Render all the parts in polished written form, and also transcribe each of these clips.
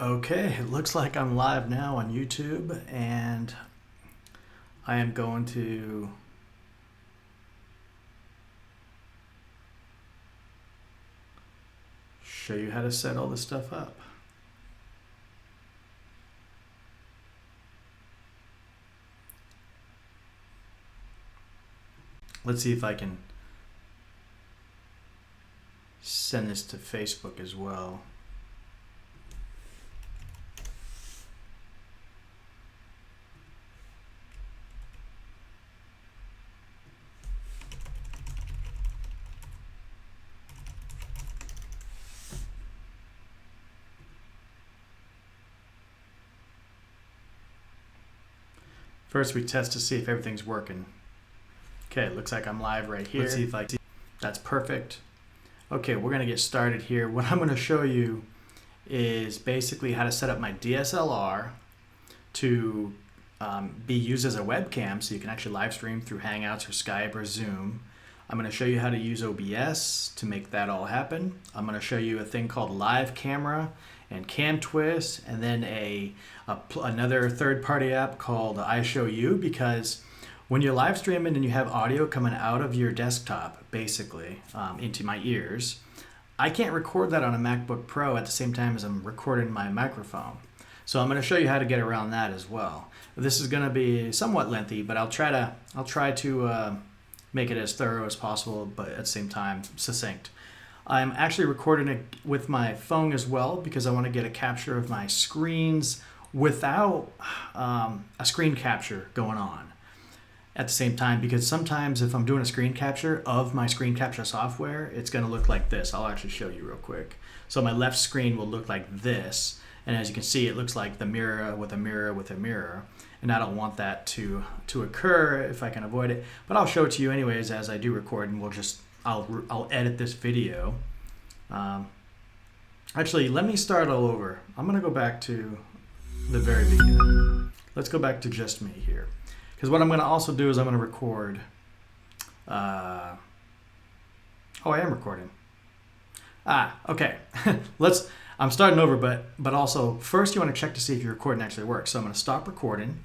Okay, it looks like I'm live now on YouTube, and I am going to show you how to set all this stuff up. Let's see if I can send this to Facebook as well. First, we test to see if everything's working. Okay, it looks like I'm live right here. Let's see if I see. That's perfect. Okay, we're gonna get started here. What I'm gonna show you is basically how to set up my DSLR to be used as a webcam, so you can actually live stream through Hangouts or Skype or Zoom. I'm going to show you how to use OBS to make that all happen. I'm going to show you a thing called live camera and CamTwist, and then another third-party app called iShowU, because when you're live streaming and you have audio coming out of your desktop, basically, into my ears, I can't record that on a MacBook Pro at the same time as I'm recording my microphone. So I'm going to show you how to get around that as well. This is going to be somewhat lengthy, but I'll try to make it as thorough as possible, but at the same time succinct. I'm actually recording it with my phone as well, because I want to get a capture of my screens without a screen capture going on at the same time, because sometimes if I'm doing a screen capture of my screen capture software, it's going to look like this. I'll actually show you real quick. So my left screen will look like this, and as you can see, it looks like the mirror with a mirror with a mirror, and I don't want that to occur if I can avoid it. But I'll show it to you anyways as I do record, and I'll edit this video. Actually, let me start all over. I'm going to go back to the very beginning. Let's go back to just me here, because what I'm going to also do is I'm going to record. Oh, I am recording. Okay. I'm starting over, but also first you want to check to see if your recording actually works. So I'm going to stop recording,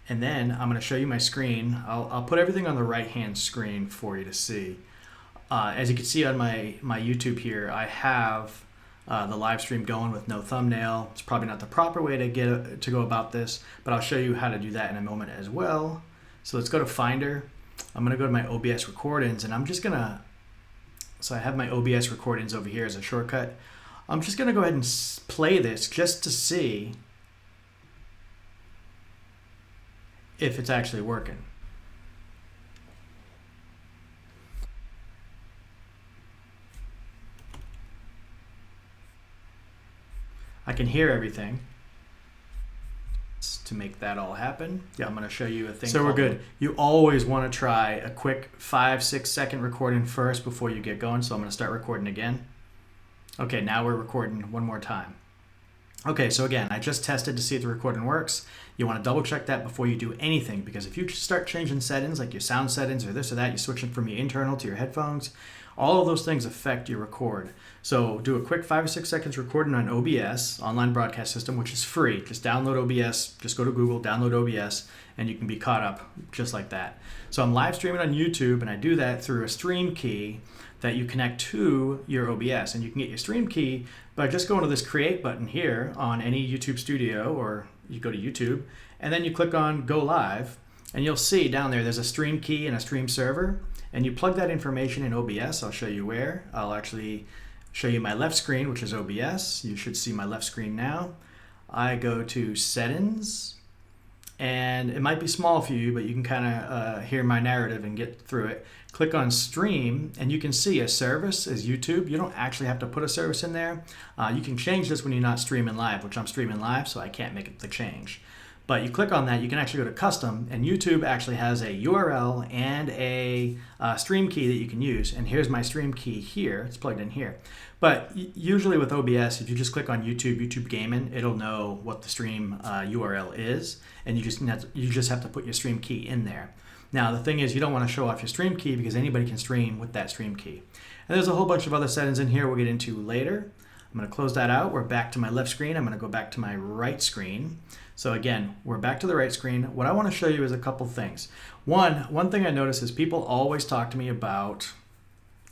and then I'm going to show you my screen. I'll put everything on the right-hand screen for you to see. As you can see on my YouTube here, I have the live stream going with no thumbnail. It's probably not the proper way to go about this, but I'll show you how to do that in a moment as well. So let's go to Finder. I'm going to go to my OBS recordings, and I'm just going to, so I have my OBS recordings over here as a shortcut. I'm just going to go ahead and play this just to see if it's actually working. I can hear everything. To make that all happen, yeah, I'm going to show you a thing. So we're good. You always want to try a quick 5-6 second recording first before you get going. So I'm going to start recording again. Okay, now we're recording one more time. Okay, so again, I just tested to see if the recording works. You want to double check that before you do anything, because if you start changing settings, like your sound settings or this or that, you're switching from your internal to your headphones, all of those things affect your record. So do a quick 5 or 6 seconds recording on OBS, online broadcast system, which is free. Just download OBS, just go to Google, download OBS, and you can be caught up just like that. So I'm live streaming on YouTube, and I do that through a stream key that you connect to your OBS. And you can get your stream key by just going to this create button here on any YouTube studio, or you go to YouTube, and then you click on go live, and you'll see down there's a stream key and a stream server, and you plug that information in OBS. I'll show you where. I'll actually show you my left screen, which is OBS. You should see my left screen now. I go to settings, and it might be small for you, but you can kind of hear my narrative and get through it. Click on stream, and you can see a service is YouTube. You don't actually have to put a service in there. You can change this when you're not streaming live, which I'm streaming live, so I can't make the change. But you click on that, you can actually go to custom, and YouTube actually has a URL and a stream key that you can use. And here's my stream key here. It's plugged in here. But usually with OBS, if you just click on YouTube Gaming, it'll know what the stream URL is, and you just have to put your stream key in there. Now the thing is, you don't want to show off your stream key, because anybody can stream with that stream key. And there's a whole bunch of other settings in here we'll get into later. I'm going to close that out. We're back to my left screen. I'm going to go back to my right screen. So again, we're back to the right screen. What I want to show you is a couple things. One thing I notice is people always talk to me about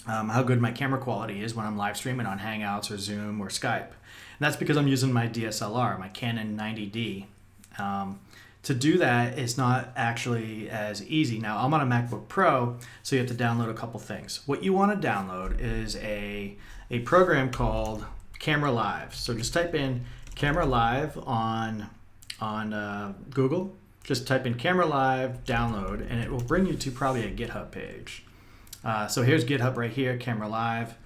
how good my camera quality is when I'm live streaming on Hangouts or Zoom or Skype. And that's because I'm using my DSLR, my Canon 90D. To do that, it's not actually as easy. Now, I'm on a MacBook Pro, so you have to download a couple things. What you want to download is a program called Camera Live. So just type in Camera Live on Google. Just type in Camera Live, download, and it will bring you to probably a GitHub page. So here's GitHub right here, Camera Live.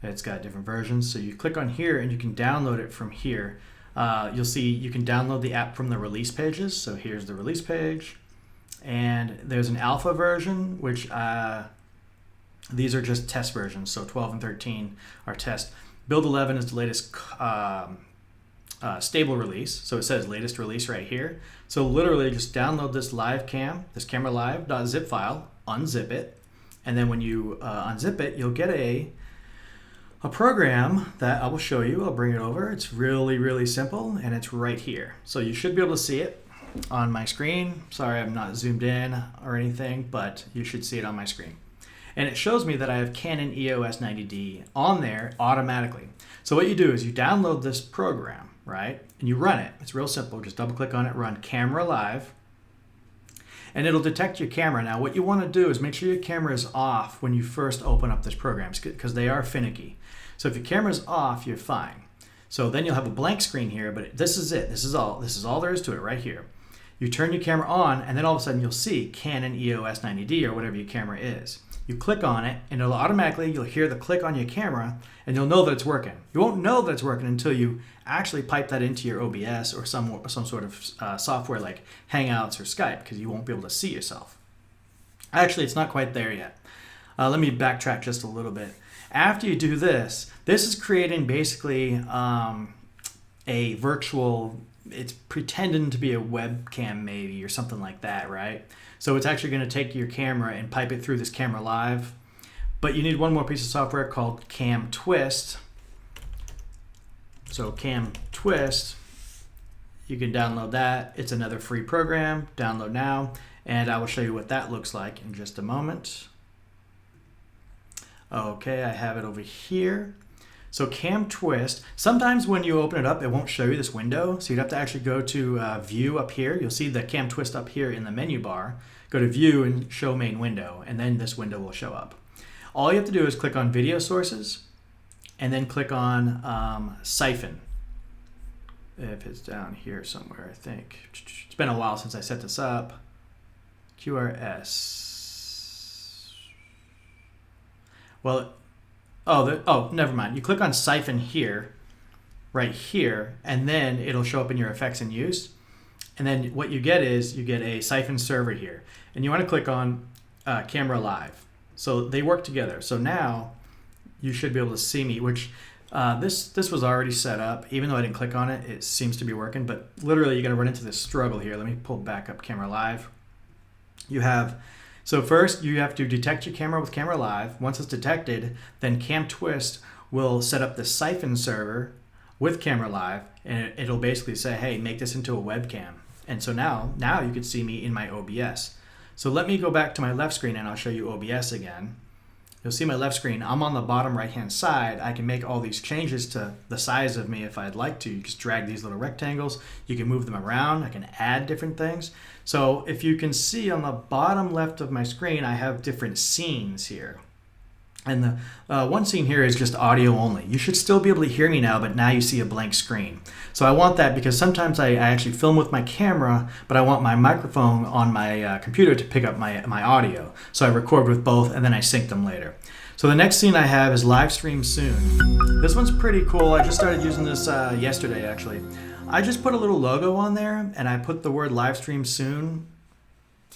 It's got different versions. So you click on here and you can download it from here. You'll see you can download the app from the release pages. So here's the release page. And there's an alpha version, which these are just test versions. So 12 and 13 are test. Build 11 is the latest stable release. So it says latest release right here. So literally just download this live cam, this camera live.zip file, unzip it. And then when you unzip it, you'll get a program that I will show you. I'll bring it over. It's really, really simple, and it's right here. So you should be able to see it on my screen. Sorry, I'm not zoomed in or anything, but you should see it on my screen. And it shows me that I have Canon EOS 90D on there automatically. So what you do is you download this program, right? And you run it. It's real simple. Just double click on it, run Camera Live, and it'll detect your camera. Now, what you want to do is make sure your camera is off when you first open up this program, because they are finicky. So if your camera's off, you're fine. So then you'll have a blank screen here, but this is it. This is all there is to it right here. You turn your camera on, and then all of a sudden you'll see Canon EOS 90D or whatever your camera is. You click on it, and it'll automatically, you'll hear the click on your camera, and you'll know that it's working. You won't know that it's working until you actually pipe that into your OBS or some sort of software like Hangouts or Skype, because you won't be able to see yourself. Actually, it's not quite there yet. Let me backtrack just a little bit. After you do this, this is creating basically a virtual, it's pretending to be a webcam maybe or something like that, right? So it's actually going to take your camera and pipe it through this Camera Live. But you need one more piece of software called CamTwist. So CamTwist, you can download that. It's another free program. Download now. And I will show you what that looks like in just a moment. Okay, I have it over here. So CamTwist, sometimes when you open it up, it won't show you this window. So you'd have to actually go to View up here. You'll see the CamTwist up here in the menu bar. Go to View and Show Main Window, and then this window will show up. All you have to do is click on Video Sources, and then click on Siphon. If it's down here somewhere, I think. It's been a while since I set this up. QRS. Well, never mind. You click on Siphon here, right here, and then it'll show up in your effects and use. And then what you get is you get a Siphon server here. And you want to click on Camera Live. So they work together. So now you should be able to see me, which this was already set up. Even though I didn't click on it, it seems to be working. But literally, you're going to run into this struggle here. Let me pull back up Camera Live. So first, you have to detect your camera with Camera Live. Once it's detected, then CamTwist will set up the Siphon server with Camera Live, and it'll basically say, hey, make this into a webcam. And so now you can see me in my OBS. So let me go back to my left screen, and I'll show you OBS again. You'll see my left screen. I'm on the bottom right-hand side. I can make all these changes to the size of me if I'd like to. You just drag these little rectangles. You can move them around. I can add different things. So if you can see on the bottom left of my screen, I have different scenes here. And the one scene here is just audio only. You should still be able to hear me now, but now you see a blank screen. So I want that because sometimes I actually film with my camera, but I want my microphone on my computer to pick up my audio. So I record with both, and then I sync them later. So the next scene I have is live stream soon. This one's pretty cool. I just started using this yesterday, actually. I just put a little logo on there, and I put the word live stream soon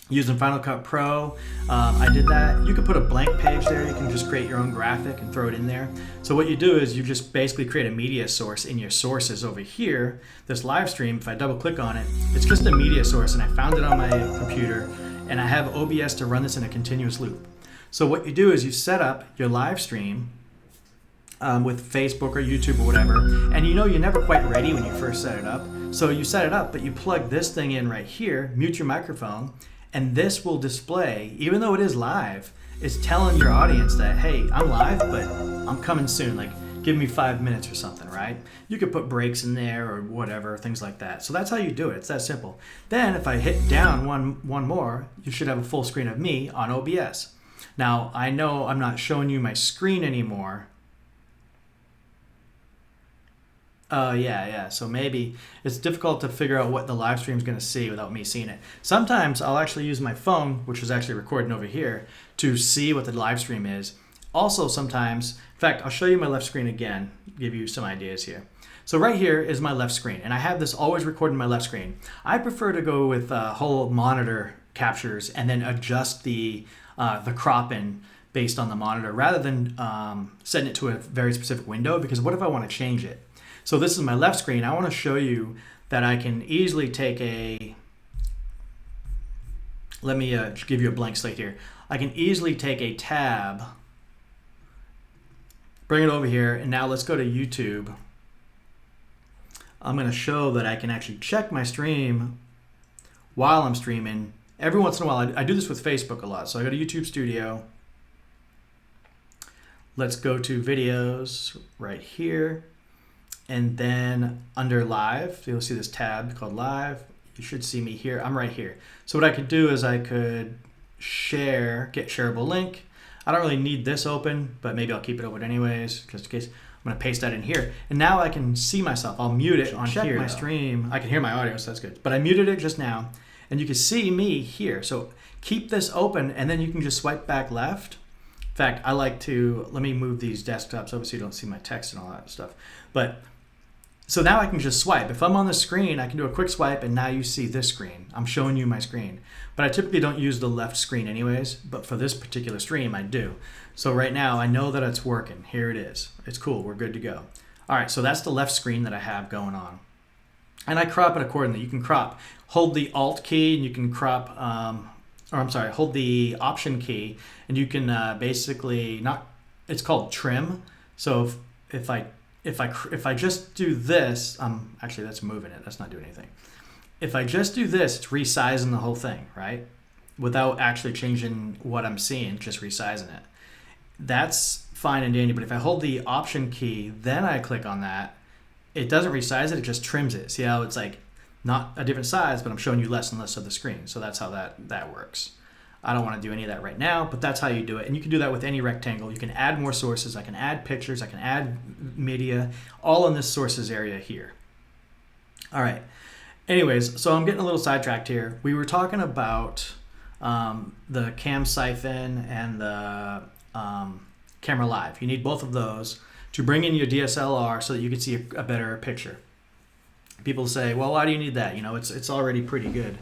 using Final Cut Pro. I did that. You could put a blank page there. You can just create your own graphic and throw it in there. So what you do is you just basically create a media source in your sources over here. This live stream, if I double click on it, it's just a media source, and I found it on my computer, and I have OBS to run this in a continuous loop. So what you do is you set up your live stream with Facebook or YouTube or whatever, and you're never quite ready when you first set it up. So you set it up, but you plug this thing in right here, mute your microphone, and this will display, even though it is live, it's telling your audience that, hey, I'm live, but I'm coming soon. Like, give me 5 minutes or something, right? You could put breaks in there or whatever, things like that. So that's how you do it. It's that simple. Then if I hit down one more, you should have a full screen of me on OBS. Now, I know I'm not showing you my screen anymore. Yeah. So maybe it's difficult to figure out what the live stream is going to see without me seeing it. Sometimes I'll actually use my phone, which is actually recording over here, to see what the live stream is. Also, sometimes, in fact, I'll show you my left screen again, give you some ideas here. So right here is my left screen, and I have this always recorded in my left screen. I prefer to go with whole monitor captures and then adjust the cropping based on the monitor rather than setting it to a very specific window, because what if I want to change it? So this is my left screen. I want to show you that I can easily take let me give you a blank slate here. I can easily take a tab, bring it over here, and now let's go to YouTube. I'm going to show that I can actually check my stream while I'm streaming. Every once in a while, I do this with Facebook a lot. So I go to YouTube Studio. Let's go to videos right here. And then under live, you'll see this tab called live. You should see me here. I'm right here. So what I could do is I could get shareable link. I don't really need this open, but maybe I'll keep it open anyways, just in case. I'm gonna paste that in here. And now I can see myself. I'll mute it on here. My stream. I can hear my audio, so that's good. But I muted it just now, and you can see me here. So keep this open, and then you can just swipe back left. In fact, I like to, let me move these desktops over so you don't see my text and all that stuff. But so now I can just swipe. If I'm on the screen, I can do a quick swipe, and now you see this screen. I'm showing you my screen. But I typically don't use the left screen anyways, but for this particular stream, I do. So right now, I know that it's working. Here it is. It's cool. We're good to go. All right, so that's the left screen that I have going on. And I crop it accordingly. You can crop. Hold the Alt key, and you can crop, hold the Option key, and you can basically it's called trim. So if I just do this, actually that's moving it, that's not doing anything. If I just do this, it's resizing the whole thing, right? Without actually changing what I'm seeing, just resizing it. That's fine and dandy, but if I hold the Option key, then I click on that, it doesn't resize it, it just trims it. See how it's like not a different size, but I'm showing you less and less of the screen. So that's how that works. I don't want to do any of that right now, but that's how you do it. And you can do that with any rectangle. You can add more sources. I can add pictures. I can add media, all in this sources area here. All right. Anyways, so I'm getting a little sidetracked here. We were talking about the Cam Siphon and the Camera Live. You need both of those to bring in your DSLR so that you can see a better picture. People say, well, why do you need that? It's already pretty good.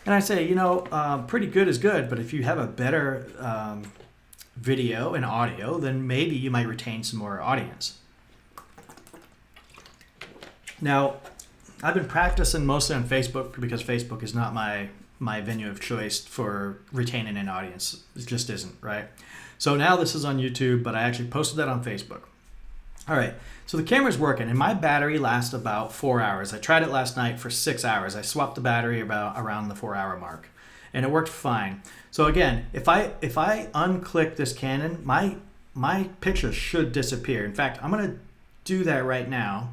And I say, pretty good is good, but if you have a better video and audio, then maybe you might retain some more audience. Now, I've been practicing mostly on Facebook because Facebook is not my venue of choice for retaining an audience. It just isn't, right? So now this is on YouTube, but I actually posted that on Facebook. All right, so the camera's working, and my battery lasts about 4 hours. I tried it last night for 6 hours. I swapped the battery around the 4-hour mark, and it worked fine. So again, if I unclick this Canon, my picture should disappear. In fact, I'm gonna do that right now.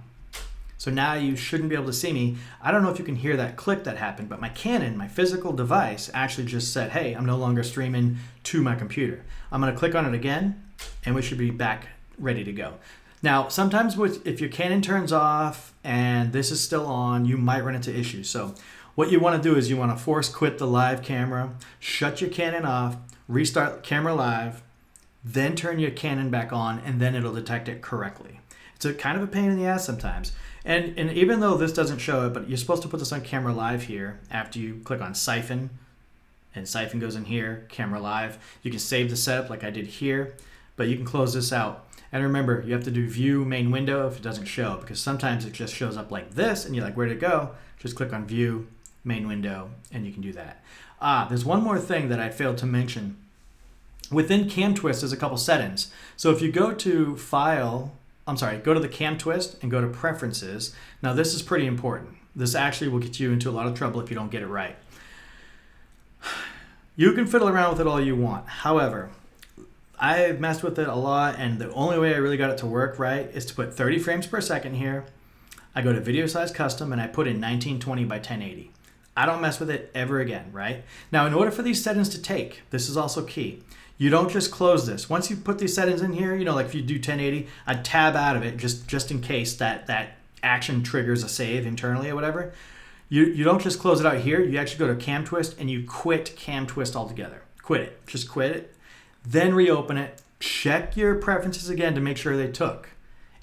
So now you shouldn't be able to see me. I don't know if you can hear that click that happened, but my Canon, my physical device, actually just said, hey, I'm no longer streaming to my computer. I'm gonna click on it again, and we should be back ready to go. Now, sometimes if your Canon turns off and this is still on, you might run into issues. So what you want to do is you want to force quit the live camera, shut your Canon off, restart camera live, then turn your Canon back on, and then it'll detect it correctly. It's a kind of a pain in the ass sometimes. And even though this doesn't show it, but you're supposed to put this on camera live here after you click on Siphon, and Siphon goes in here, camera live. You can save the setup like I did here, but you can close this out. And remember, you have to do view main window if it doesn't show, because sometimes it just shows up like this and you're like, where'd it go? Just click on view main window and you can do that. There's one more thing that I failed to mention. Within CamTwist, there's a couple settings. So if you go to File go to the CamTwist and go to Preferences. Now this is pretty important. This actually will get you into a lot of trouble if you don't get it right. You can fiddle around with it all you want. However, I've messed with it a lot, and the only way I really got it to work right is to put 30 frames per second here. I go to Video Size Custom, and I put in 1920 by 1080. I don't mess with it ever again, right? Now, in order for these settings to take, this is also key. You don't just close this. Once you put these settings in here, like if you do 1080, I'd tab out of it just in case that action triggers a save internally or whatever. You don't just close it out here. You actually go to CamTwist and you quit CamTwist altogether. Quit it. Just quit it. Then reopen it. Check your preferences again to make sure they took.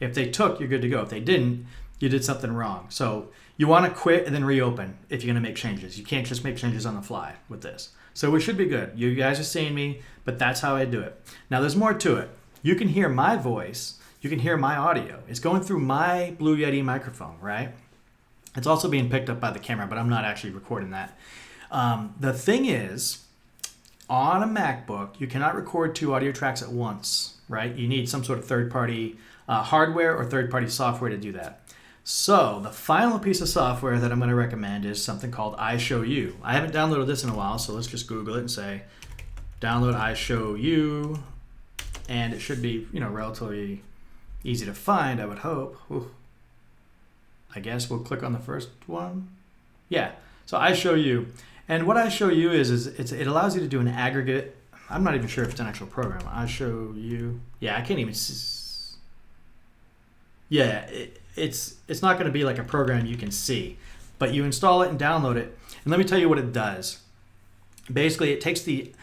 If they took, you're good to go. If they didn't, you did something wrong. So you want to quit and then reopen if you're going to make changes. You can't just make changes on the fly with this. So we should be good. You guys are seeing me, but that's how I do it. Now there's more to it. You can hear my voice. You can hear my audio. It's going through my Blue Yeti microphone, right? It's also being picked up by the camera, but I'm not actually recording that. The thing is, on a MacBook, you cannot record 2 audio tracks at once, right? You need some sort of third-party hardware or third-party software to do that. So the final piece of software that I'm going to recommend is something called iShowU. I haven't downloaded this in a while, so let's just Google it and say, download iShowU, and it should be, relatively easy to find, I would hope. Ooh. I guess we'll click on the first one. Yeah, so iShowU. And what iShowU is it allows you to do an aggregate. I'm not even sure if it's an actual program. iShowU. Yeah, I can't even see. Yeah, it's not going to be like a program you can see, but you install it and download it. And let me tell you what it does. Basically, it takes the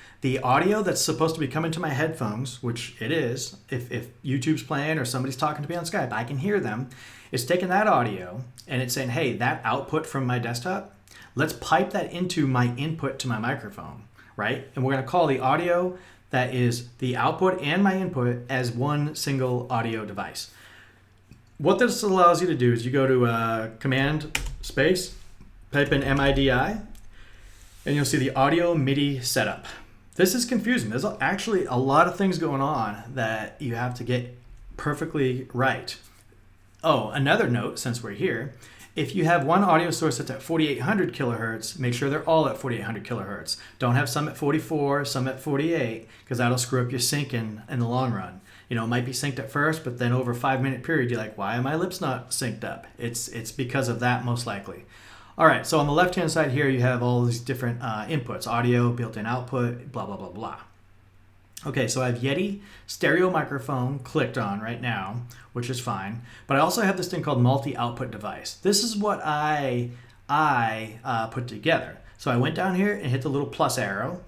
audio that's supposed to be coming to my headphones, which it is. If YouTube's playing or somebody's talking to me on Skype, I can hear them. It's taking that audio and it's saying, hey, that output from my desktop, let's pipe that into my input to my microphone, right? And we're going to call the audio that is the output and my input as one single audio device. What this allows you to do is you go to Command space, type in MIDI, and you'll see the audio MIDI setup. This is confusing. There's actually a lot of things going on that you have to get perfectly right. Oh, another note, since we're here, if you have one audio source that's at 4800 kilohertz, make sure they're all at 4800 kilohertz. Don't have some at 44, some at 48, because that'll screw up your syncing in the long run. It might be synced at first, but then over a 5-minute period, you're like, why are my lips not synced up? It's because of that, most likely. All right, so on the left-hand side here, you have all these different inputs, audio, built-in output, blah, blah, blah, blah. Okay, so I have Yeti stereo microphone clicked on right now, which is fine. But I also have this thing called multi-output device. This is what I put together. So I went down here and hit the little plus arrow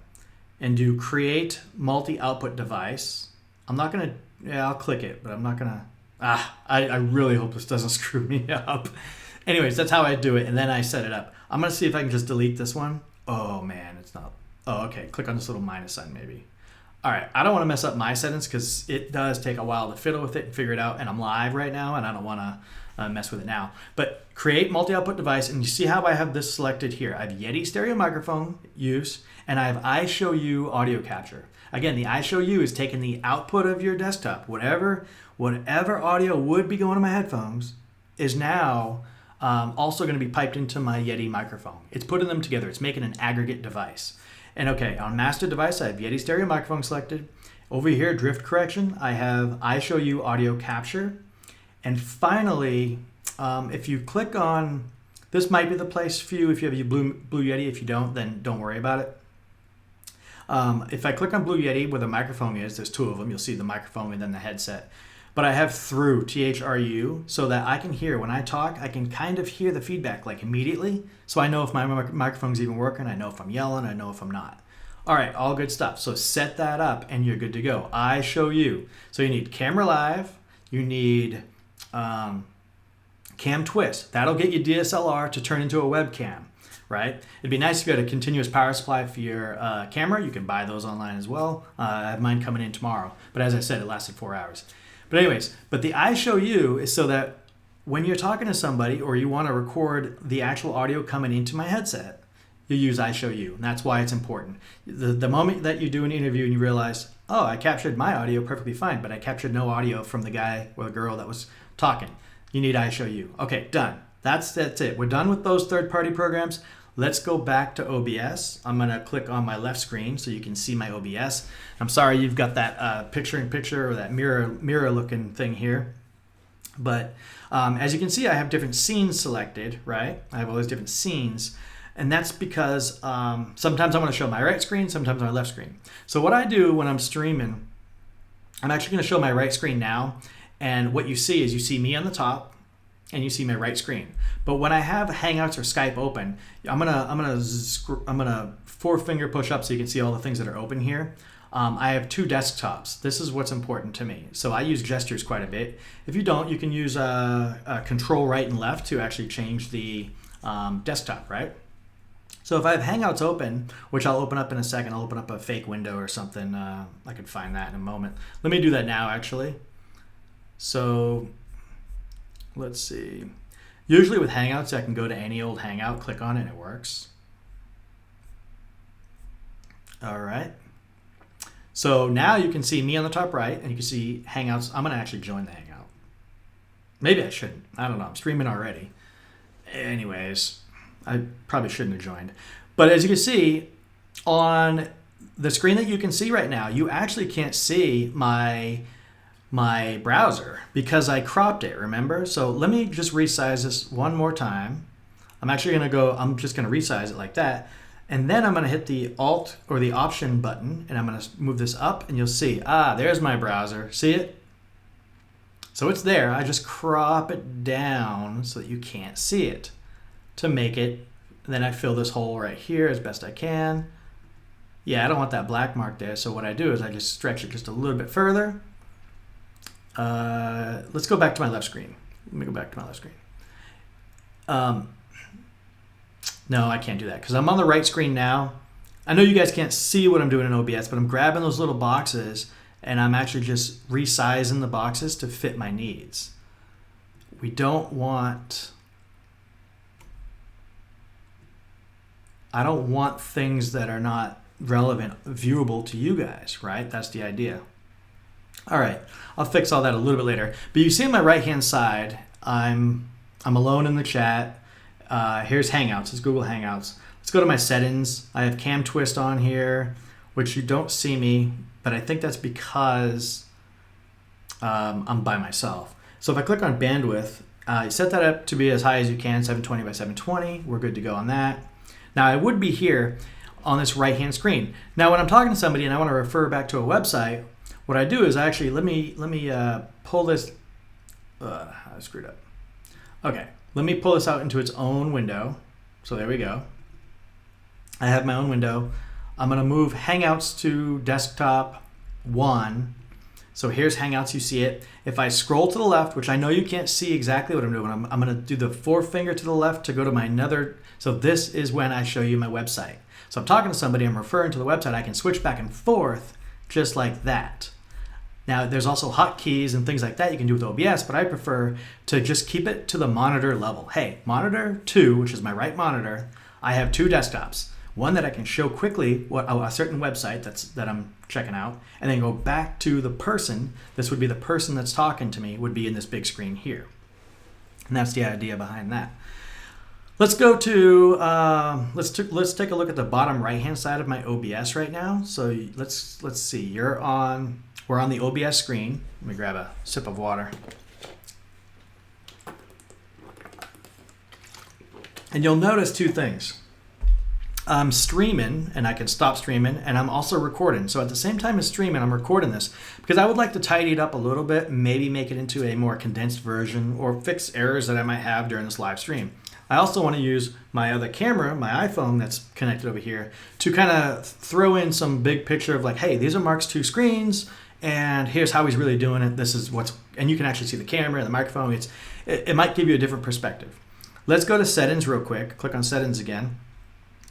and do create multi-output device. I'm not going to, I'll click it, but I'm not going to, I really hope this doesn't screw me up. Anyways, that's how I do it, and then I set it up. I'm going to see if I can just delete this one. Oh, man, it's not. Oh, okay, click on this little minus sign maybe. All right, I don't want to mess up my settings because it does take a while to fiddle with it and figure it out, and I'm live right now, and I don't want to mess with it now. But create multi-output device, and you see how I have this selected here. I have Yeti stereo microphone use, and I have iShowU audio capture. Again, the iShowU is taking the output of your desktop. Whatever audio would be going to my headphones is now also going to be piped into my Yeti microphone. It's putting them together. It's making an aggregate device. And okay, on master device, I have Yeti stereo microphone selected. Over here, drift correction, I have iShowU audio capture. And finally, if you click on, this might be the place for you if you have your Blue Yeti. If you don't, then don't worry about it. If I click on Blue Yeti where the microphone is, there's 2 of them. You'll see the microphone and then the headset. But I have through, THRU, so that I can hear, when I talk, I can kind of hear the feedback like immediately. So I know if my microphone's even working, I know if I'm yelling, I know if I'm not. All right, all good stuff. So set that up and you're good to go. iShowU. So you need Camera Live, you need CamTwist. That'll get your DSLR to turn into a webcam, right? It'd be nice if you had a continuous power supply for your camera. You can buy those online as well. I have mine coming in tomorrow. But as I said, it lasted 4 hours. But anyways, but the iShowU is so that when you're talking to somebody or you want to record the actual audio coming into my headset, you use iShowU, and that's why it's important. The moment that you do an interview and you realize, oh, I captured my audio perfectly fine, but I captured no audio from the guy or the girl that was talking. You need iShowU. Okay, done. That's it. We're done with those third-party programs. Let's go back to OBS. I'm gonna click on my left screen so you can see my OBS. I'm sorry you've got that picture-in-picture or that mirror-looking thing here. But as you can see, I have different scenes selected, right? I have all these different scenes. And that's because sometimes I want to show my right screen, sometimes my left screen. So what I do when I'm streaming, I'm actually going to show my right screen now. And what you see is you see me on the top and you see my right screen. But when I have Hangouts or Skype open, I'm gonna four-finger push up so you can see all the things that are open here. I have two desktops. This is what's important to me. So I use gestures quite a bit. If you don't, you can use Control right and left to actually change the desktop, right? So if I have Hangouts open, which I'll open up in a second, I'll open up a fake window or something. I can find that in a moment. Let me do that now, actually. So let's see. Usually with Hangouts, I can go to any old Hangout, click on it, and it works. All right. So now you can see me on the top right, and you can see Hangouts. I'm going to actually join the Hangout. Maybe I shouldn't. I don't know. I'm streaming already. Anyways, I probably shouldn't have joined. But as you can see, on the screen that you can see right now, you actually can't see my browser because I cropped it, remember? So let me just resize this one more time. I'm just going to resize it like that. And then I'm going to hit the Alt or the Option button, and I'm going to move this up, and you'll see, there's my browser. See it? So it's there. I just crop it down so that you can't see it to make it. And then I fill this hole right here as best I can. Yeah, I don't want that black mark there, so what I do is I just stretch it just a little bit further. Let's go back to my left screen. Let me go back to my left screen. No, I can't do that because I'm on the right screen now. I know you guys can't see what I'm doing in OBS, but I'm grabbing those little boxes and I'm actually just resizing the boxes to fit my needs. We don't want... I don't want things that are not relevant, viewable to you guys, right? That's the idea. All right, I'll fix all that a little bit later. But you see on my right-hand side, I'm alone in the chat. Here's Hangouts, it's Google Hangouts. Let's go to my settings. I have CamTwist on here, which you don't see me, but I think that's because I'm by myself. So if I click on bandwidth, set that up to be as high as you can, 720 by 720. We're good to go on that. Now I would be here on this right-hand screen. Now when I'm talking to somebody and I want to refer back to a website, what I do is actually, let me pull this, I screwed up. Okay, let me pull this out into its own window. So there we go. I have my own window. I'm gonna move Hangouts to desktop 1. So here's Hangouts, you see it. If I scroll to the left, which I know you can't see exactly what I'm doing, I'm gonna do the forefinger to the left to go to my another, so this is when I show you my website. So I'm talking to somebody, I'm referring to the website, I can switch back and forth just like that. Now there's also hotkeys and things like that you can do with OBS, but I prefer to just keep it to the monitor level. Hey, monitor 2, which is my right monitor, I have 2 desktops. One that I can show quickly what a certain website that I'm checking out, and then go back to the person. This would be the person that's talking to me would be in this big screen here. And that's the idea behind that. Let's go to, let's take a look at the bottom right-hand side of my OBS right now. So let's see, we're on the OBS screen. Let me grab a sip of water. And you'll notice 2 things. I'm streaming, and I can stop streaming, and I'm also recording. So at the same time as streaming, I'm recording this because I would like to tidy it up a little bit, maybe make it into a more condensed version or fix errors that I might have during this live stream. I also want to use my other camera, my iPhone that's connected over here, to kind of throw in some big picture of like, hey, these are Mark's 2 screens, and here's how he's really doing it. This is what's, and you can actually see the camera and the microphone. It might give you a different perspective. Let's go to settings real quick. Click on settings again.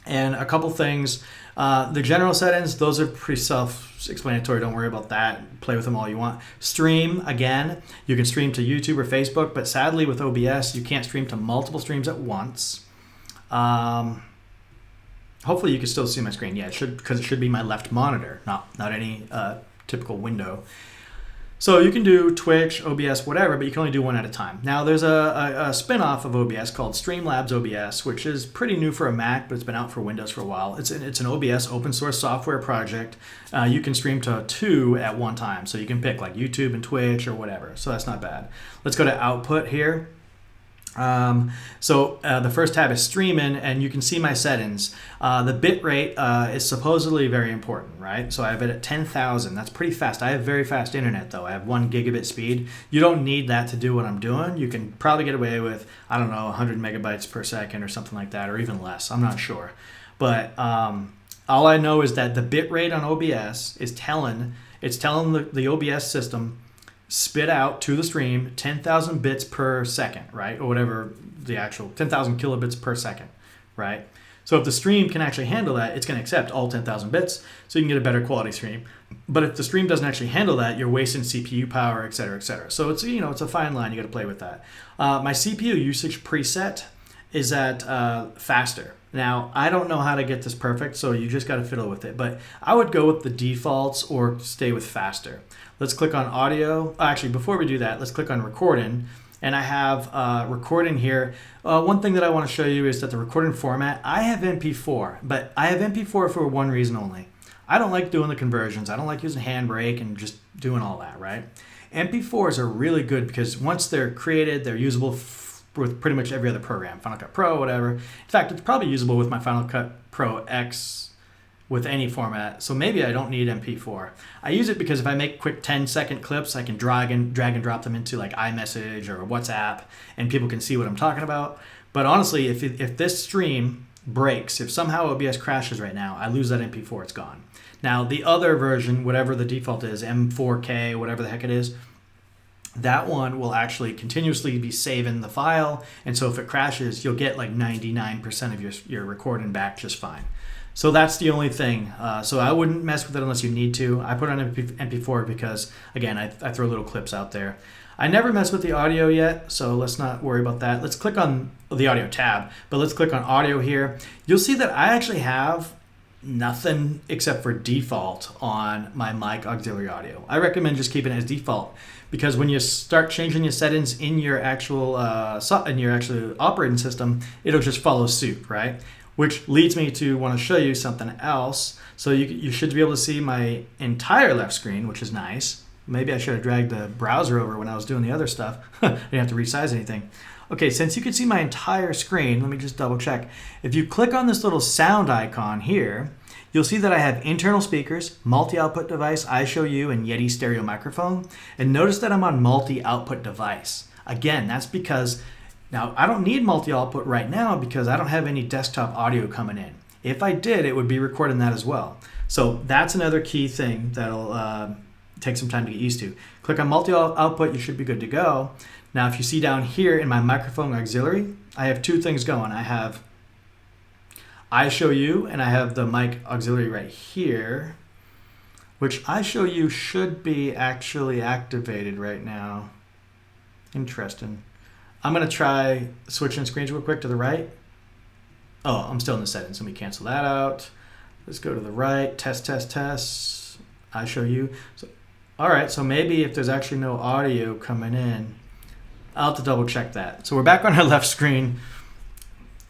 And a couple things, the general settings, those are pretty self-explanatory. Don't worry about that. Play with them all you want. Stream, again, you can stream to YouTube or Facebook, but sadly with OBS, you can't stream to multiple streams at once. Hopefully you can still see my screen. Yeah, it should, because it should be my left monitor, not any typical window. So you can do Twitch, OBS, whatever, but you can only do one at a time. Now there's a spin-off of OBS called Streamlabs OBS, which is pretty new for a Mac, but it's been out for Windows for a while. It's an OBS open source software project. You can stream to 2 at one time. So you can pick like YouTube and Twitch or whatever. So that's not bad. Let's go to output here. The first tab is streaming, and you can see my settings. The bit rate is supposedly very important, right? So I have it at 10,000. That's pretty fast. I have very fast internet though. I have 1 gigabit speed. You don't need that to do what I'm doing. You can probably get away with, I don't know, 100 megabytes per second or something like that, or even less. I'm not sure. But all I know is that the bit rate on OBS is telling the OBS system spit out to the stream 10,000 bits per second, right? Or whatever the actual 10,000 kilobits per second, right? So if the stream can actually handle that, it's going to accept all 10,000 bits, so you can get a better quality stream. But if the stream doesn't actually handle that, you're wasting CPU power, et cetera, et cetera. So it's, you know, it's a fine line. You got to play with that. My CPU usage preset is at faster. Now, I don't know how to get this perfect, so you just got to fiddle with it. But I would go with the defaults or stay with faster. Let's click on audio. Actually, before we do that, let's click on recording. And I have recording here. One thing that I want to show you is that the recording format, I have MP4, but I have MP4 for one reason only. I don't like doing the conversions. I don't like using Handbrake and just doing all that, right? MP4s are really good because once they're created, they're usable with pretty much every other program, Final Cut Pro, whatever. In fact, it's probably usable with my Final Cut Pro X with any format, so maybe I don't need MP4. I use it because if I make quick 10-second clips, I can drag and drop them into like iMessage or WhatsApp, and people can see what I'm talking about. But honestly, if this stream breaks, if somehow OBS crashes right now, I lose that MP4, it's gone. Now, the other version, whatever the default is, M4K, whatever the heck it is, that one will actually continuously be saving the file, and so if it crashes, you'll get like 99% of your recording back just fine. So that's the only thing. So I wouldn't mess with it unless you need to. I put it on MP4 because, again, I throw little clips out there. I never mess with the audio yet, so let's not worry about that. Let's click on the audio tab, but let's click on audio here. You'll see that I actually have nothing except for default on my mic auxiliary audio. I recommend just keeping it as default because when you start changing your settings in your actual operating system, it'll just follow suit, right? Which leads me to want to show you something else. So you should be able to see my entire left screen, which is nice. Maybe I should have dragged the browser over when I was doing the other stuff. I didn't have to resize anything. Okay, since you can see my entire screen, let me just double check. If you click on this little sound icon here, you'll see that I have internal speakers, multi-output device, iShowU, and Yeti stereo microphone. And notice that I'm on multi-output device. Again, that's because now, I don't need multi-output right now because I don't have any desktop audio coming in. If I did, it would be recording that as well. So that's another key thing that'll take some time to get used to. Click on multi-output, you should be good to go. Now, if you see down here in my microphone auxiliary, I have two things going. I have iShowU and I have the mic auxiliary right here, which iShowU should be actually activated right now. Interesting. I'm going to try switching screens real quick to the right. Oh, I'm still in the settings. Let me cancel that out. Let's go to the right. Test. iShowU. So, all right, so maybe if there's actually no audio coming in, I'll have to double check that. So we're back on our left screen.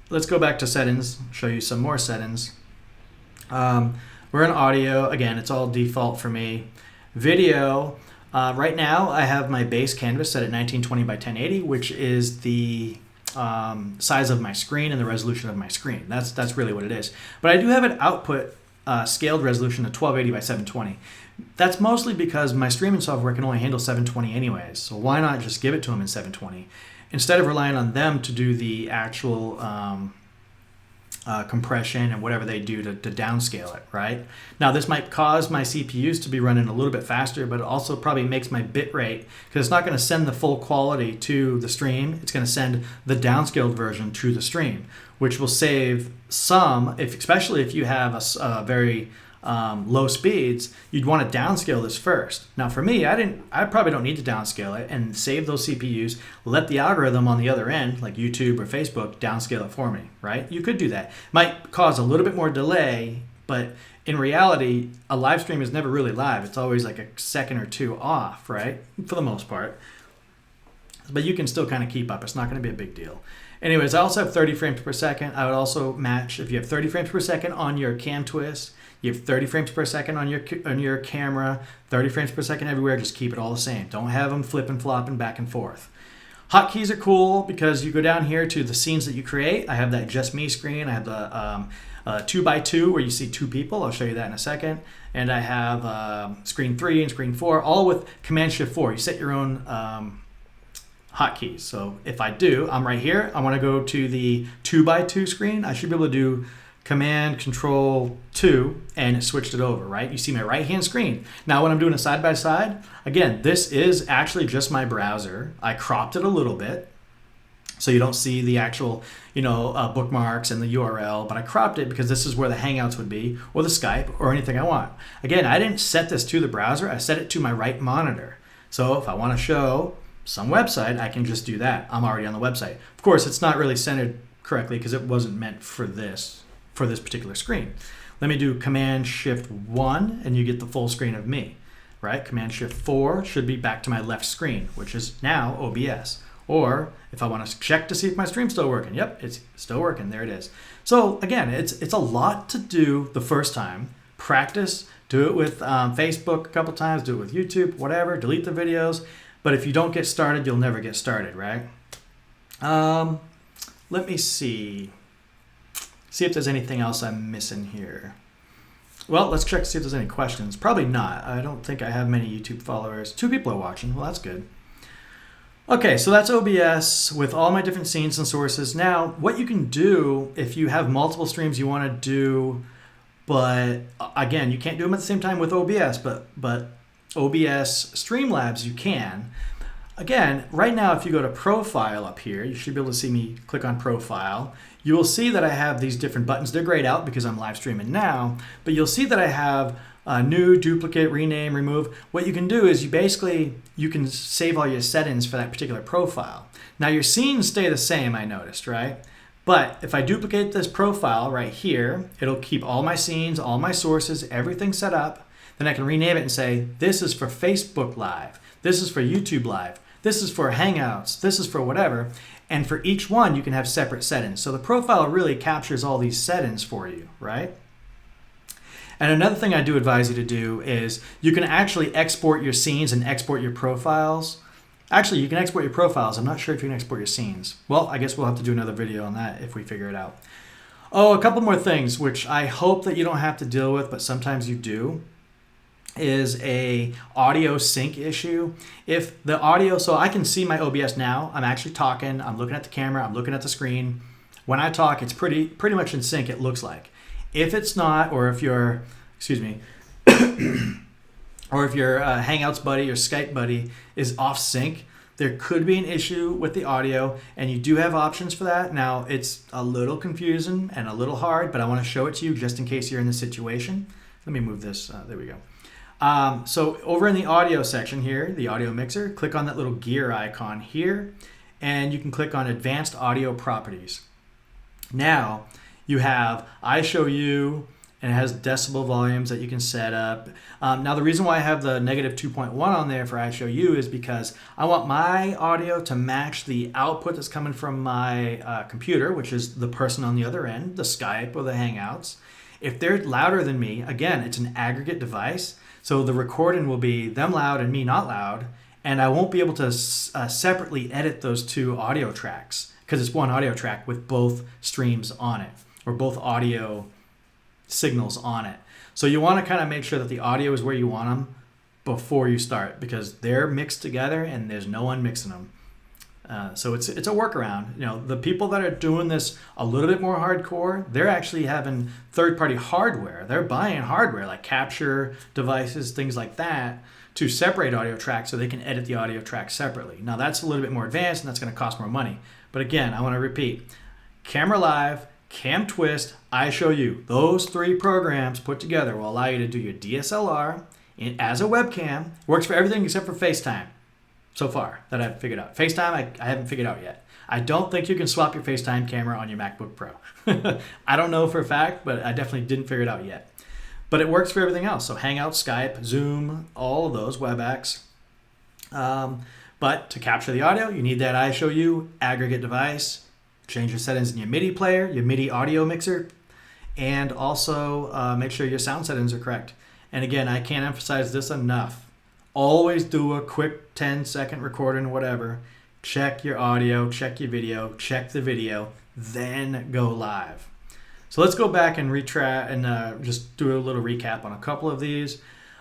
Let's go back to settings, show you some more settings. We're in audio. Again, it's all default for me. Video. Right now, I have my base canvas set at 1920 by 1080, which is the size of my screen and the resolution of my screen. That's really what it is. But I do have an output scaled resolution of 1280 by 720. That's mostly because my streaming software can only handle 720 anyways. So why not just give it to them in 720? Instead of relying on them to do the actual compression and whatever they do to downscale it, right? Now this might cause my CPUs to be running a little bit faster, but it also probably makes my bit rate, because it's not going to send the full quality to the stream, it's going to send the downscaled version to the stream, which will save some, especially if you have a very low speeds, you'd want to downscale this first. Now for me, I probably don't need to downscale it and save those CPUs, let the algorithm on the other end, like YouTube or Facebook, downscale it for me, right? You could do that. Might cause a little bit more delay, But in reality, a live stream is never really live. It's always like a second or two off, right? For the most part. But you can still kind of keep up. It's not going to be a big deal. Anyways, I also have 30 frames per second. I would also match, if you have 30 frames per second on your CamTwist, you have 30 frames per second on your camera, 30 frames per second everywhere, just keep it all the same. Don't have them flipping, flopping back and forth. Hotkeys are cool because you go down here to the scenes that you create. I have that just me screen. I have the 2x2 where you see two people. I'll show you that in a second. And I have screen 3 and screen 4, all with Command-Shift-4. You set your own hotkeys. So if I'm right here. I want to go to the 2x2 screen. I should be able to do Command-Control-2 and it switched it over, right? You see my right-hand screen. Now when I'm doing a side-by-side, again, this is actually just my browser. I cropped it a little bit so you don't see the actual, bookmarks and the URL, but I cropped it because this is where the Hangouts would be, or the Skype, or anything I want. Again, I didn't set this to the browser. I set it to my right monitor. So if I want to show some website, I can just do that. I'm already on the website. Of course, it's not really centered correctly because it wasn't meant for this particular screen. Let me do Command-Shift-1 and you get the full screen of me, right? Command-Shift-4 should be back to my left screen, which is now OBS. Or if I want to check to see if my stream's still working, yep, it's still working, there it is. So again, it's a lot to do the first time. Practice, do it with Facebook a couple times, do it with YouTube, whatever, delete the videos. But if you don't get started, you'll never get started, right? Let me see if there's anything else I'm missing here. Well, let's check to see if there's any questions. Probably not. I don't think I have many YouTube followers. 2 people are watching. Well, that's good. Okay, so that's OBS with all my different scenes and sources. Now, what you can do if you have multiple streams you want to do, but again, you can't do them at the same time with OBS, but OBS Streamlabs you can. Again, right now, if you go to Profile up here, you should be able to see me click on Profile. You will see that I have these different buttons. They're grayed out because I'm live streaming now, but you'll see that I have new, duplicate, rename, remove. What you can do is you can save all your settings for that particular profile. Now your scenes stay the same, I noticed, right? But if I duplicate this profile right here, it'll keep all my scenes, all my sources, everything set up. Then I can rename it and say, this is for Facebook Live. This is for YouTube Live. This is for Hangouts. This is for whatever. And for each one, you can have separate settings. So the profile really captures all these settings for you, right? And another thing I do advise you to do is you can actually export your scenes and export your profiles. Actually, you can export your profiles. I'm not sure if you can export your scenes. Well, I guess we'll have to do another video on that if we figure it out. Oh, a couple more things, which I hope that you don't have to deal with, but sometimes you do, is a audio sync issue. If the audio, so I can see my OBS now. I'm actually talking. I'm looking at the camera. I'm looking at the screen. When I talk, it's pretty much in sync, it looks like. If it's not, or if your, or if your Hangouts buddy or Skype buddy is off sync, there could be an issue with the audio, and you do have options for that. Now, it's a little confusing and a little hard, but I want to show it to you just in case you're in this situation. Let me move this. There we go. So over in the audio section here, the audio mixer, click on that little gear icon here, and you can click on Advanced Audio Properties. Now, you have iShowU, and it has decibel volumes that you can set up. Now, the reason why I have the -2.1 on there for iShowU is because I want my audio to match the output that's coming from my computer, which is the person on the other end, the Skype or the Hangouts. If they're louder than me, again, it's an aggregate device, so the recording will be them loud and me not loud, and I won't be able to separately edit those 2 audio tracks because it's one audio track with both streams on it, or both audio signals on it. So you want to kind of make sure that the audio is where you want them before you start, because they're mixed together and there's no one mixing them. So it's a workaround. You know, the people that are doing this a little bit more hardcore, they're actually having third-party hardware. They're buying hardware like capture devices, things like that, to separate audio tracks so they can edit the audio tracks separately. Now that's a little bit more advanced and that's going to cost more money. But again, I want to repeat, Camera Live, CamTwist, iShowU. Those 3 programs put together will allow you to do your DSLR as a webcam. Works for everything except for FaceTime so far that I've figured out. FaceTime, I haven't figured out yet. I don't think you can swap your FaceTime camera on your MacBook Pro. I don't know for a fact, but I definitely didn't figure it out yet. But it works for everything else. So Hangout, Skype, Zoom, all of those, WebEx. But to capture the audio, you need that iShowU aggregate device. Change your settings in your MIDI player, your MIDI audio mixer, and also make sure your sound settings are correct. And again, I can't emphasize this enough. Always do a quick 10-second recording, whatever. Check your audio, check your video, check the video, then go live. So let's go back and retry and just do a little recap on a couple of these.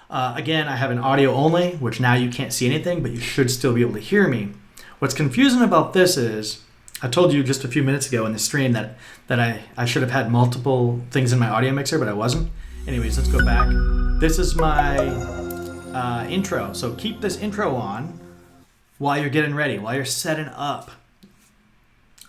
Again, I have an audio only, which now you can't see anything, but you should still be able to hear me. What's confusing about this is, I told you just a few minutes ago in the stream that I should have had multiple things in my audio mixer, but I wasn't. Anyways, let's go back. This is my intro. So keep this intro on while you're getting ready, while you're setting up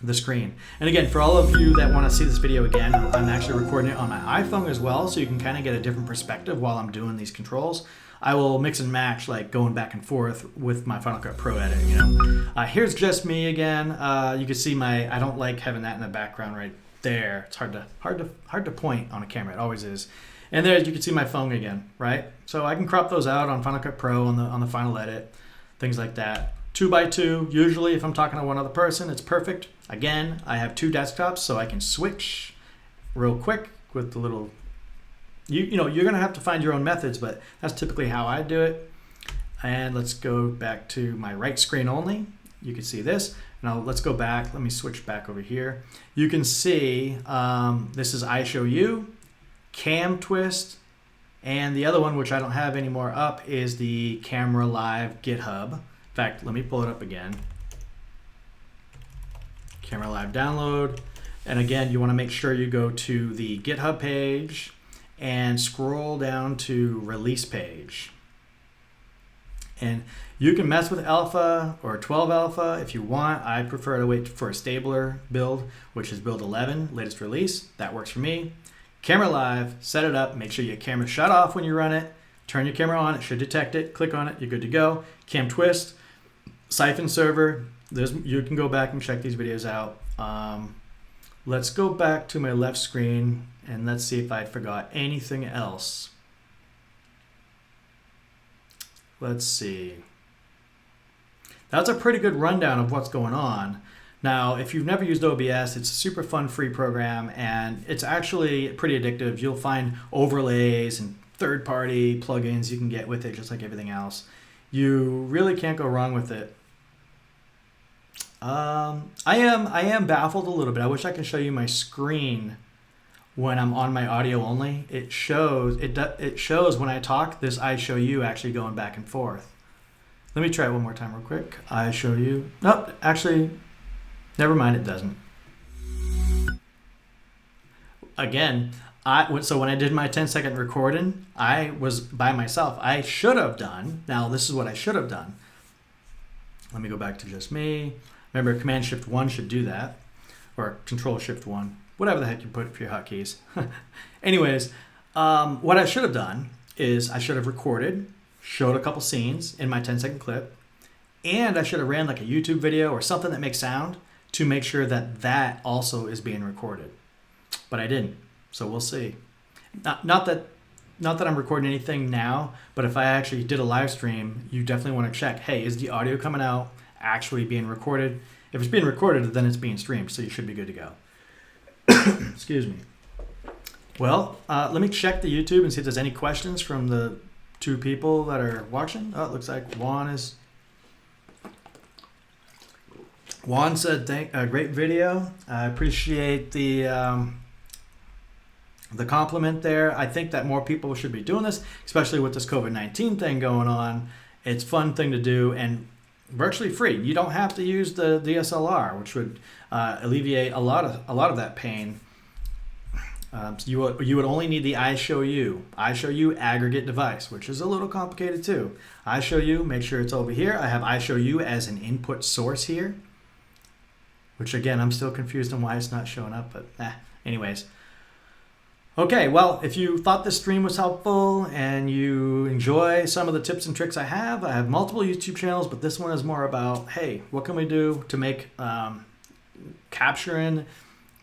the screen. And again, for all of you that want to see this video again, I'm actually recording it on my iPhone as well, so you can kind of get a different perspective while I'm doing these controls. I will mix and match, like going back and forth with my Final Cut Pro edit, you know. Here's just me again. You can see I don't like having that in the background right there. It's hard to point on a camera. It always is. And there you can see my phone again, right? So I can crop those out on Final Cut Pro on the final edit, things like that. 2x2, usually if I'm talking to one other person, it's perfect. Again, I have 2 desktops, so I can switch real quick with the little, you know, you're gonna have to find your own methods, but that's typically how I do it. And let's go back to my right screen only. You can see this. Now let's go back, let me switch back over here. You can see this is iShowU, CamTwist, and the other one, which I don't have anymore up, is the Camera Live GitHub. In fact, let me pull it up again. Camera Live download. And again, you want to make sure you go to the GitHub page and scroll down to release page. And you can mess with alpha or 12 alpha if you want. I prefer to wait for a stabler build, which is build 11, latest release. That works for me. Camera Live, set it up, make sure your camera's shut off when you run it. Turn your camera on, it should detect it. Click on it, you're good to go. CamTwist, Siphon server. You can go back and check these videos out. Let's go back to my left screen and let's see if I forgot anything else. Let's see. That's a pretty good rundown of what's going on. Now, if you've never used OBS, it's a super fun free program and it's actually pretty addictive. You'll find overlays and third-party plugins you can get with it, just like everything else. You really can't go wrong with it. I am baffled a little bit. I wish I could show you my screen when I'm on my audio only. It shows when I talk this iShowU actually going back and forth. Let me try it one more time real quick. iShowU. Nope, actually, never mind, it doesn't. Again, so when I did my 10-second recording, I was by myself. I should have done, now this is what I should have done. Let me go back to just me. Remember, Command-Shift-1 should do that, or Control-Shift-1, whatever the heck you put for your hotkeys. Anyways, what I should have done is I should have recorded, showed a couple scenes in my 10-second clip, and I should have ran like a YouTube video or something that makes sound to make sure that that also is being recorded. But I didn't, so we'll see. Not that I'm recording anything now, but if I actually did a live stream, you definitely want to check, hey, is the audio coming out actually being recorded? If it's being recorded, then it's being streamed, so you should be good to go. Excuse me. Well, let me check the YouTube and see if there's any questions from the 2 people that are watching. Oh, it looks like Juan said, great video. I appreciate the compliment there. I think that more people should be doing this, especially with this COVID-19 thing going on. It's a fun thing to do and virtually free. You don't have to use the DSLR, which would alleviate a lot of that pain. So you would only need the iShowU aggregate device, which is a little complicated too. iShowU, make sure it's over here. I have iShowU as an input source here, which again, I'm still confused on why it's not showing up, but anyways. Okay, well, if you thought this stream was helpful and you enjoy some of the tips and tricks I have multiple YouTube channels, but this one is more about, hey, what can we do to make capturing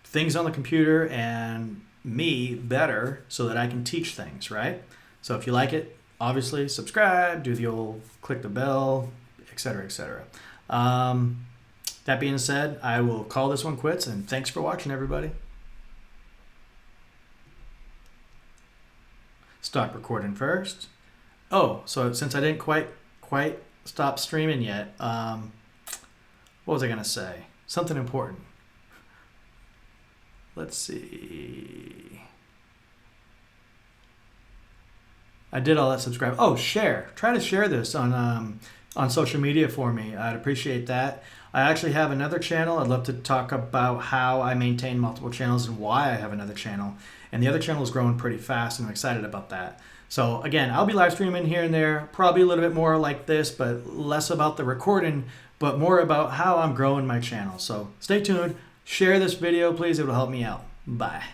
things on the computer and me better so that I can teach things, right? So if you like it, obviously subscribe, do the old click the bell, etc., etc. That being said, I will call this one quits, and thanks for watching, everybody. Stop recording first. Oh, so since I didn't quite stop streaming yet, what was I gonna say? Something important. Let's see. I did all that. Subscribe. Oh, share. Try to share this on social media for me. I'd appreciate that. I actually have another channel. I'd love to talk about how I maintain multiple channels and why I have another channel. And the other channel is growing pretty fast, and I'm excited about that. So again, I'll be live streaming here and there, probably a little bit more like this, but less about the recording, but more about how I'm growing my channel. So stay tuned. Share this video, please. It will help me out. Bye.